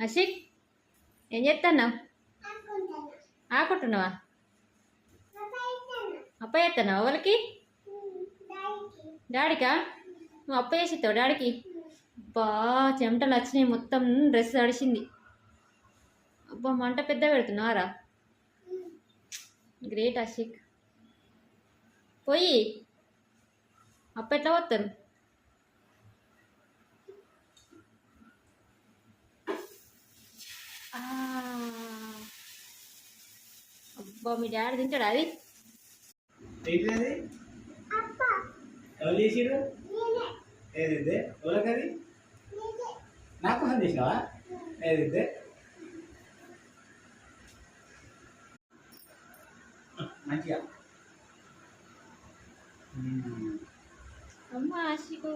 అషిక్ ఏం చేస్తున్నావు? ఆకుంటున్నావా? అప్ప చేస్తున్నావా వాళ్ళకి? డాడీకా? నువ్వు అప్ప చేసిస్తావు డాడీకి? అబ్బా చెమటలు వచ్చినాయి, మొత్తం డ్రెస్ తడిసింది. అబ్బా మంట పెద్ద పెడుతున్నావారా? గ్రేట్ అషిక్. పోయి అప్ప ఎట్లా పోతారు? అబ్బా మీ డాడీ తింటాడా అది? ఏది ఎవరికది? నాకు సందేశావా? ఏది మంచిగా అమ్మ ఆశికు